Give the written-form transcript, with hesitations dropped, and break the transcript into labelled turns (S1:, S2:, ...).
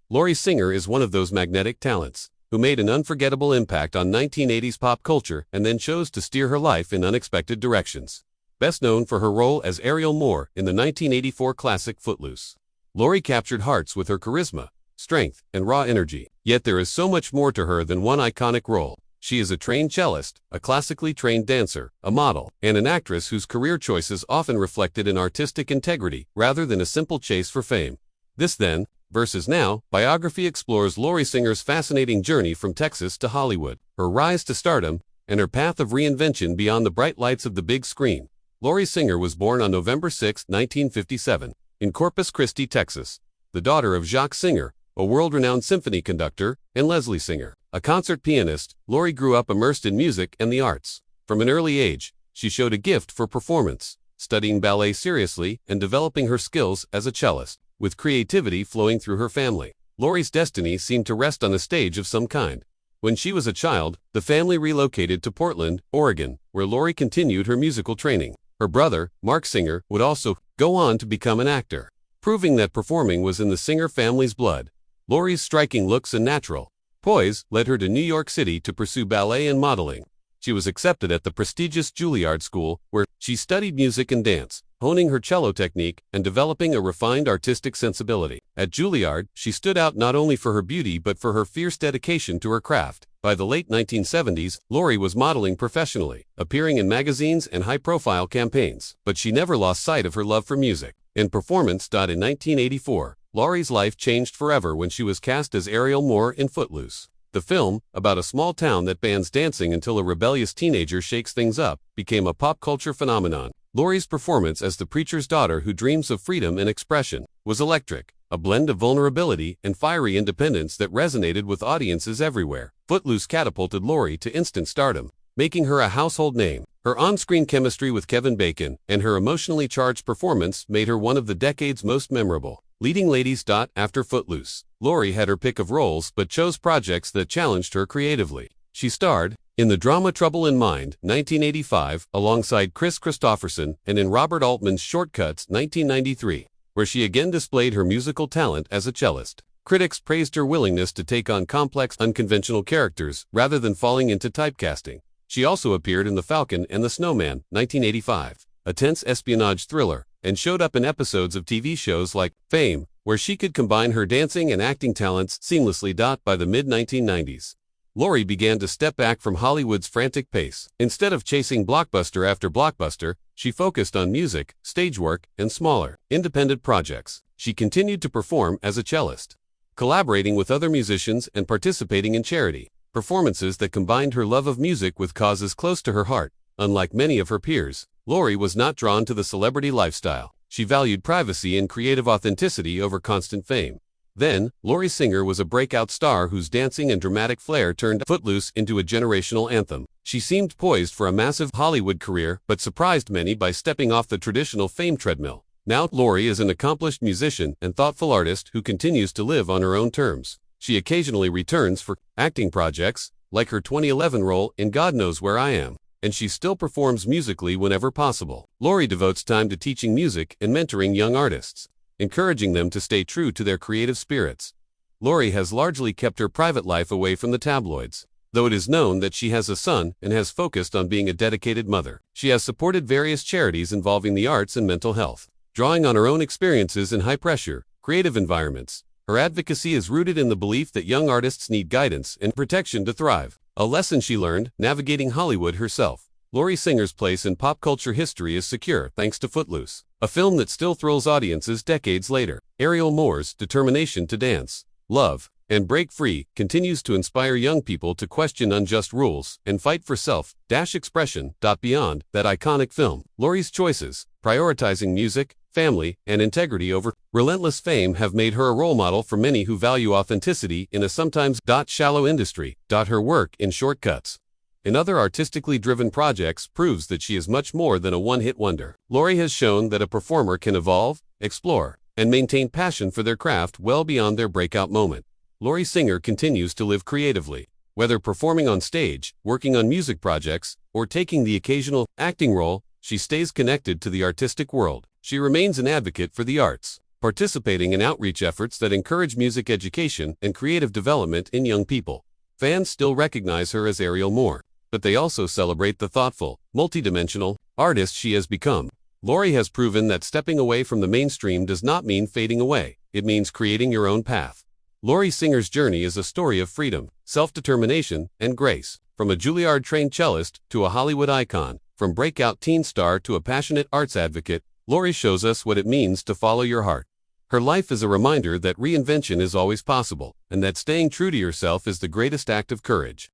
S1: Lori Singer is one of those magnetic talents who made an unforgettable impact on 1980s pop culture and then chose to steer her life in unexpected directions. Best known for her role as Ariel Moore in the 1984 classic Footloose, Lori captured hearts with her charisma, strength, and raw energy. Yet there is so much more to her than one iconic role. She is a trained cellist, a classically trained dancer, a model, and an actress whose career choices often reflected an artistic integrity rather than a simple chase for fame. This Then versus Now biography explores Lori Singer's fascinating journey from Texas to Hollywood, her rise to stardom, and her path of reinvention beyond the bright lights of the big screen. Lori Singer was born on November 6, 1957, in Corpus Christi, Texas, the daughter of Jacques Singer, a world-renowned symphony conductor, and Leslie Singer, a concert pianist. Lori grew up immersed in music and the arts. From an early age, she showed a gift for performance, studying ballet seriously and developing her skills as a cellist, with creativity flowing through her family. Lori's destiny seemed to rest on a stage of some kind. When she was a child, the family relocated to Portland, Oregon, where Lori continued her musical training. Her brother, Mark Singer, would also go on to become an actor, proving that performing was in the Singer family's blood. Lori's striking looks and natural poise led her to New York City to pursue ballet and modeling. She was accepted at the prestigious Juilliard School, where she studied music and dance, honing her cello technique and developing a refined artistic sensibility. At Juilliard, she stood out not only for her beauty but for her fierce dedication to her craft. By the late 1970s, Lori was modeling professionally, appearing in magazines and high-profile campaigns, but she never lost sight of her love for music and performance. In 1984, Lori's life changed forever when she was cast as Ariel Moore in Footloose. The film, about a small town that bans dancing until a rebellious teenager shakes things up, became a pop culture phenomenon. Lori's performance as the preacher's daughter who dreams of freedom and expression was electric, a blend of vulnerability and fiery independence that resonated with audiences everywhere. Footloose catapulted Lori to instant stardom, making her a household name. Her on-screen chemistry with Kevin Bacon and her emotionally charged performance made her one of the decade's most memorable leading ladies. After Footloose, Lori had her pick of roles but chose projects that challenged her creatively. She starred in the drama Trouble in Mind, 1985, alongside Chris Christopherson, and in Robert Altman's Shortcuts, 1993, where she again displayed her musical talent as a cellist. Critics praised her willingness to take on complex, unconventional characters rather than falling into typecasting. She also appeared in The Falcon and the Snowman, 1985, a tense espionage thriller, and showed up in episodes of TV shows like Fame, where she could combine her dancing and acting talents seamlessly. By the mid-1990s, Lori began to step back from Hollywood's frantic pace. Instead of chasing blockbuster after blockbuster, she focused on music, stage work, and smaller, independent projects. She continued to perform as a cellist, collaborating with other musicians and participating in charity performances that combined her love of music with causes close to her heart. Unlike many of her peers, Lori was not drawn to the celebrity lifestyle. She valued privacy and creative authenticity over constant fame. Then, Lori Singer was a breakout star whose dancing and dramatic flair turned Footloose into a generational anthem. She seemed poised for a massive Hollywood career but surprised many by stepping off the traditional fame treadmill. Now, Lori is an accomplished musician and thoughtful artist who continues to live on her own terms. She occasionally returns for acting projects, like her 2011 role in God Knows Where I Am, and she still performs musically whenever possible. Lori devotes time to teaching music and mentoring young artists, encouraging them to stay true to their creative spirits. Lori has largely kept her private life away from the tabloids, though it is known that she has a son and has focused on being a dedicated mother. She has supported various charities involving the arts and mental health, drawing on her own experiences in high-pressure, creative environments. Her advocacy is rooted in the belief that young artists need guidance and protection to thrive, a lesson she learned navigating Hollywood herself. Lori Singer's place in pop culture history is secure thanks to Footloose, a film that still thrills audiences decades later. Ariel Moore's determination to dance, love, and break free continues to inspire young people to question unjust rules and fight for self-expression. Beyond that iconic film, Lori's choices, prioritizing music, family, and integrity over relentless fame have made her a role model for many who value authenticity in a sometimes shallow industry. Her work in Shortcuts and other artistically driven projects proves that she is much more than a one-hit wonder. Lori has shown that a performer can evolve, explore, and maintain passion for their craft well beyond their breakout moment. Lori Singer continues to live creatively, whether performing on stage, working on music projects, or taking the occasional acting role. She stays connected to the artistic world. She remains an advocate for the arts, participating in outreach efforts that encourage music education and creative development in young people. Fans still recognize her as Ariel Moore, but they also celebrate the thoughtful, multidimensional artist she has become. Lori has proven that stepping away from the mainstream does not mean fading away. It means creating your own path. Lori Singer's journey is a story of freedom, self-determination, and grace. From a Juilliard-trained cellist to a Hollywood icon, from breakout teen star to a passionate arts advocate, Lori shows us what it means to follow your heart. Her life is a reminder that reinvention is always possible, and that staying true to yourself is the greatest act of courage.